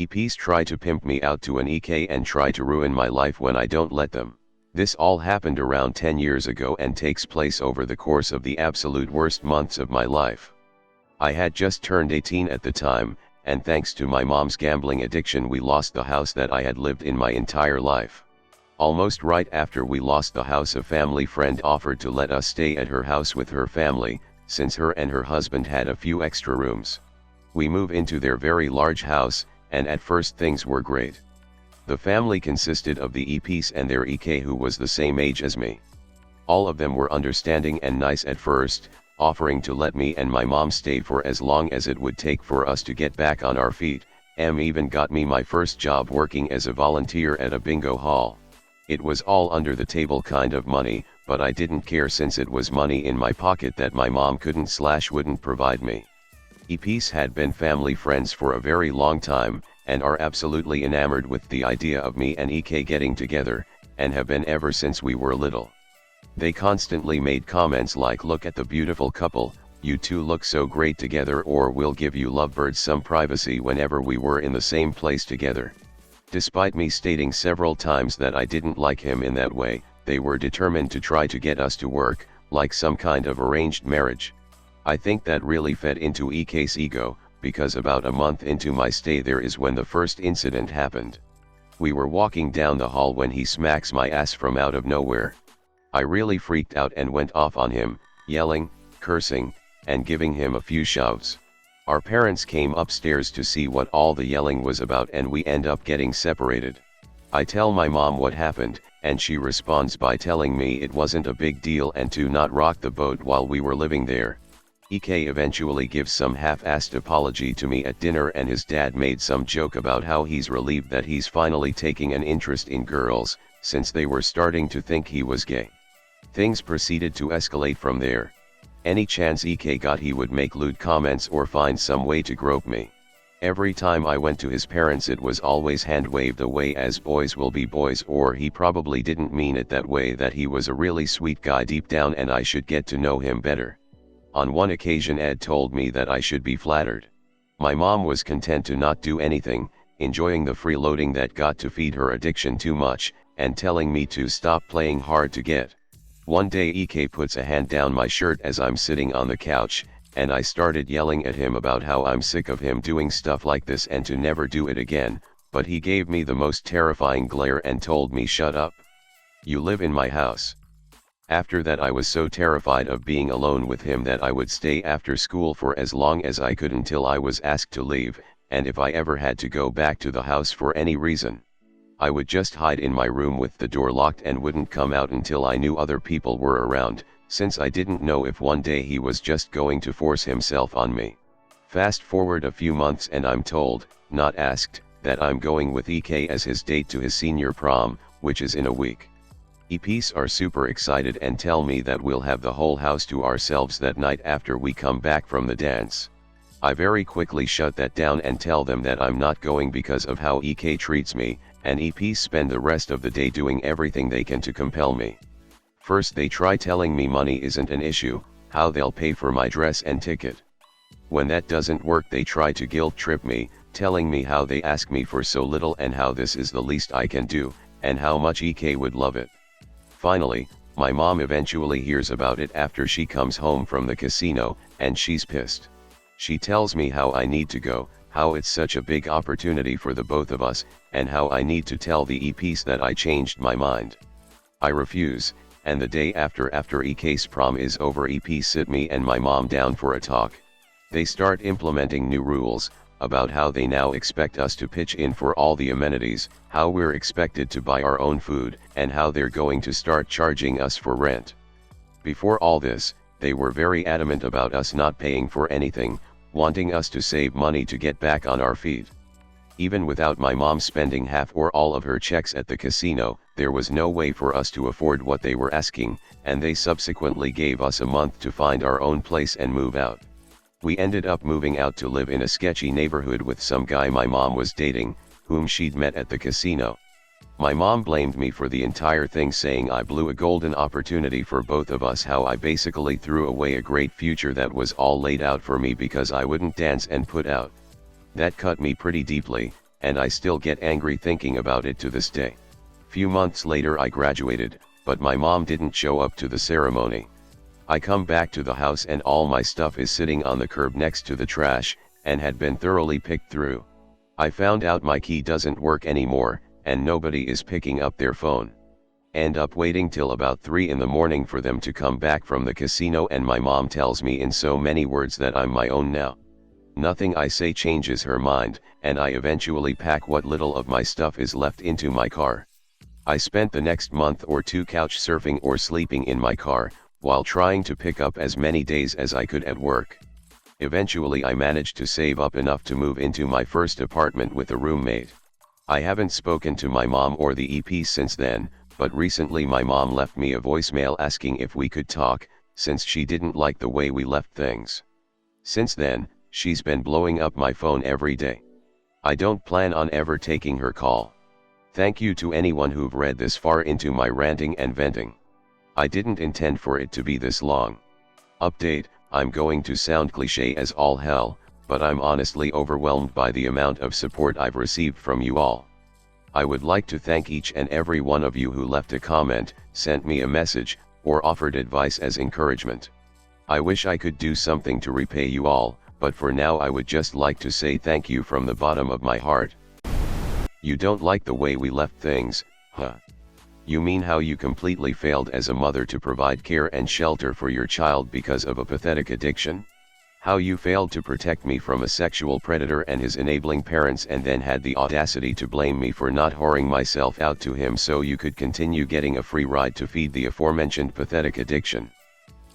EPs try to pimp me out to an EK and try to ruin my life when I don't let them. This all happened around 10 years ago and takes place over the course of the absolute worst months of my life. I had just turned 18 at the time, and thanks to my mom's gambling addiction we lost the house that I had lived in my entire life. Almost right after we lost the house, a family friend offered to let us stay at her house with her family, since her and her husband had a few extra rooms. We moved into their very large house, and at first things were great. The family consisted of the EPs and their EK, who was the same age as me. All of them were understanding and nice at first, offering to let me and my mom stay for as long as it would take for us to get back on our feet. Even got me my first job working as a volunteer at a bingo hall. It was all under the table kind of money, but I didn't care since it was money in my pocket that my mom couldn't/wouldn't provide me. EPs had been family friends for a very long time, and are absolutely enamored with the idea of me and EK getting together, and have been ever since we were little. They constantly made comments like, "Look at the beautiful couple, you two look so great together," or "We'll give you lovebirds some privacy," whenever we were in the same place together. Despite me stating several times that I didn't like him in that way, they were determined to try to get us to work, like some kind of arranged marriage. I think that really fed into EK's ego, because about a month into my stay there is when the first incident happened. We were walking down the hall when he smacks my ass from out of nowhere. I really freaked out and went off on him, yelling, cursing, and giving him a few shoves. Our parents came upstairs to see what all the yelling was about, and we end up getting separated. I tell my mom what happened, and she responds by telling me it wasn't a big deal and to not rock the boat while we were living there. EK eventually gives some half-assed apology to me at dinner, and his dad made some joke about how he's relieved that he's finally taking an interest in girls, since they were starting to think he was gay. Things proceeded to escalate from there. Any chance EK got he would make lewd comments or find some way to grope me. Every time I went to his parents it was always hand-waved away as boys will be boys, or he probably didn't mean it that way, that he was a really sweet guy deep down and I should get to know him better. On one occasion Ed told me that I should be flattered. My mom was content to not do anything, enjoying the freeloading that got to feed her addiction too much, and telling me to stop playing hard to get. One day EK puts a hand down my shirt as I'm sitting on the couch, and I started yelling at him about how I'm sick of him doing stuff like this and to never do it again, but he gave me the most terrifying glare and told me, "Shut up. You live in my house." After that I was so terrified of being alone with him that I would stay after school for as long as I could until I was asked to leave, and if I ever had to go back to the house for any reason, I would just hide in my room with the door locked and wouldn't come out until I knew other people were around, since I didn't know if one day he was just going to force himself on me. Fast forward a few months and I'm told, not asked, that I'm going with EK as his date to his senior prom, which is in a week. EPs are super excited and tell me that we'll have the whole house to ourselves that night after we come back from the dance. I very quickly shut that down and tell them that I'm not going because of how EK treats me, and EPs spend the rest of the day doing everything they can to compel me. First they try telling me money isn't an issue, how they'll pay for my dress and ticket. When that doesn't work they try to guilt trip me, telling me how they ask me for so little and how this is the least I can do, and how much EK would love it. Finally, my mom eventually hears about it after she comes home from the casino, and she's pissed. She tells me how I need to go, how it's such a big opportunity for the both of us, and how I need to tell the EPs that I changed my mind. I refuse, and the day after EK's prom is over, EPs sit me and my mom down for a talk. They start implementing new rules, about how they now expect us to pitch in for all the amenities, how we're expected to buy our own food, and how they're going to start charging us for rent. Before all this, they were very adamant about us not paying for anything, wanting us to save money to get back on our feet. Even without my mom spending half or all of her checks at the casino, there was no way for us to afford what they were asking, and they subsequently gave us a month to find our own place and move out. We ended up moving out to live in a sketchy neighborhood with some guy my mom was dating, whom she'd met at the casino. My mom blamed me for the entire thing, saying I blew a golden opportunity for both of us, how I basically threw away a great future that was all laid out for me because I wouldn't dance and put out. That cut me pretty deeply, and I still get angry thinking about it to this day. Few months later I graduated, but my mom didn't show up to the ceremony. I come back to the house and all my stuff is sitting on the curb next to the trash, and had been thoroughly picked through. I found out my key doesn't work anymore, and nobody is picking up their phone. End up waiting till about 3 in the morning for them to come back from the casino, and my mom tells me in so many words that I'm my own now. Nothing I say changes her mind, and I eventually pack what little of my stuff is left into my car. I spent the next month or two couch surfing or sleeping in my car, while trying to pick up as many days as I could at work. Eventually I managed to save up enough to move into my first apartment with a roommate. I haven't spoken to my mom or the EP since then, but recently my mom left me a voicemail asking if we could talk, since she didn't like the way we left things. Since then, she's been blowing up my phone every day. I don't plan on ever taking her call. Thank you to anyone who've read this far into my ranting and venting. I didn't intend for it to be this long. Update: I'm going to sound cliché as all hell, but I'm honestly overwhelmed by the amount of support I've received from you all. I would like to thank each and every one of you who left a comment, sent me a message, or offered advice as encouragement. I wish I could do something to repay you all, but for now I would just like to say thank you from the bottom of my heart. You don't like the way we left things, huh? You mean how you completely failed as a mother to provide care and shelter for your child because of a pathetic addiction? How you failed to protect me from a sexual predator and his enabling parents, and then had the audacity to blame me for not whoring myself out to him so you could continue getting a free ride to feed the aforementioned pathetic addiction?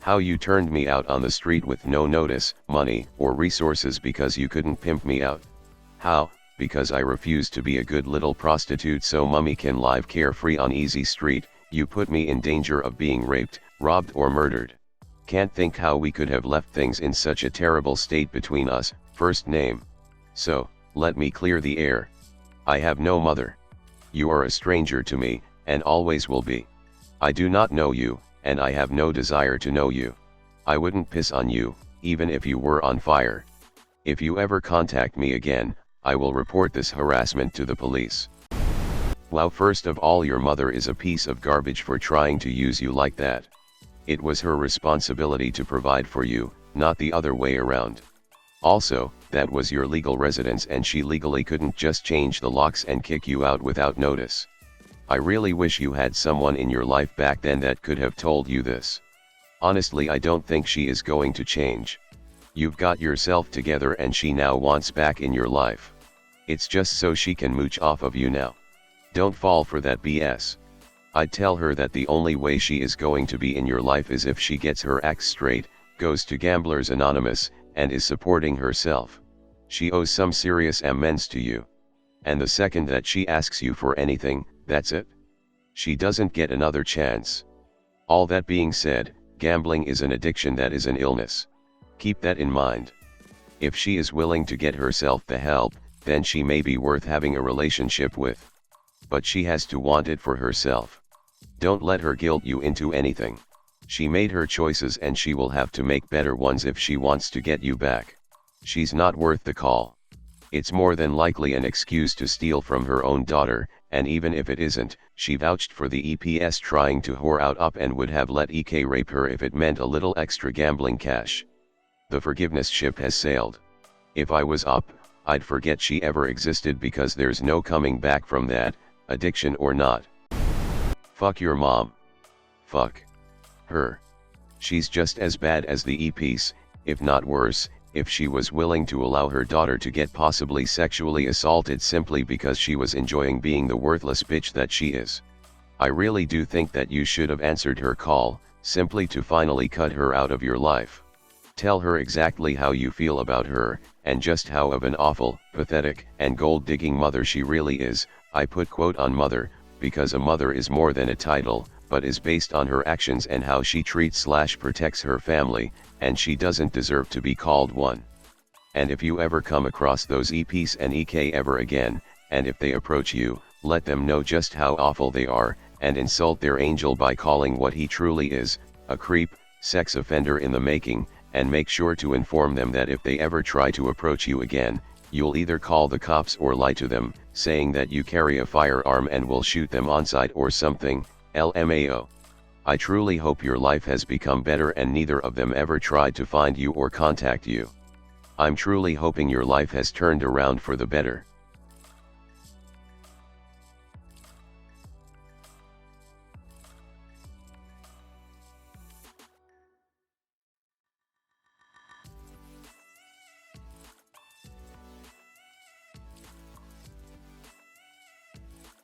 How you turned me out on the street with no notice, money, or resources because you couldn't pimp me out? How, because I refused to be a good little prostitute so mummy can live carefree on easy street, you put me in danger of being raped, robbed, or murdered? Can't think how we could have left things in such a terrible state between us. First name. So, let me clear the air. I have no mother. You are a stranger to me, and always will be. I do not know you, and I have no desire to know you. I wouldn't piss on you, even if you were on fire. If you ever contact me again, I will report this harassment to the police. Wow, first of all, your mother is a piece of garbage for trying to use you like that. It was her responsibility to provide for you, not the other way around. Also, that was your legal residence and she legally couldn't just change the locks and kick you out without notice. I really wish you had someone in your life back then that could have told you this. Honestly, I don't think she is going to change. You've got yourself together and she now wants back in your life. It's just so she can mooch off of you now. Don't fall for that BS. I'd tell her that the only way she is going to be in your life is if she gets her act straight, goes to Gamblers Anonymous, and is supporting herself. She owes some serious amends to you. And the second that she asks you for anything, that's it. She doesn't get another chance. All that being said, gambling is an addiction that is an illness. Keep that in mind. If she is willing to get herself the help, then she may be worth having a relationship with. But she has to want it for herself. Don't let her guilt you into anything. She made her choices and she will have to make better ones if she wants to get you back. She's not worth the call. It's more than likely an excuse to steal from her own daughter, and even if it isn't, she vouched for the EPS trying to whore out up and would have let EK rape her if it meant a little extra gambling cash. The forgiveness ship has sailed. If I was up, I'd forget she ever existed because there's no coming back from that, addiction or not. Fuck your mom. Fuck her. She's just as bad as the EPs, if not worse, if she was willing to allow her daughter to get possibly sexually assaulted simply because she was enjoying being the worthless bitch that she is. I really do think that you should have answered her call, simply to finally cut her out of your life. Tell her exactly how you feel about her, and just how of an awful, pathetic, and gold-digging mother she really is. I put quote on mother, because a mother is more than a title, but is based on her actions and how she treats/protects her family, and she doesn't deserve to be called one. And if you ever come across those EPs and EK ever again, and if they approach you, let them know just how awful they are, and insult their angel by calling what he truly is, a creep, sex offender in the making, and make sure to inform them that if they ever try to approach you again, You'll either call the cops or lie to them, saying that you carry a firearm and will shoot them on sight or something, LMAO. I truly hope your life has become better and neither of them ever tried to find you or contact you. I'm truly hoping your life has turned around for the better.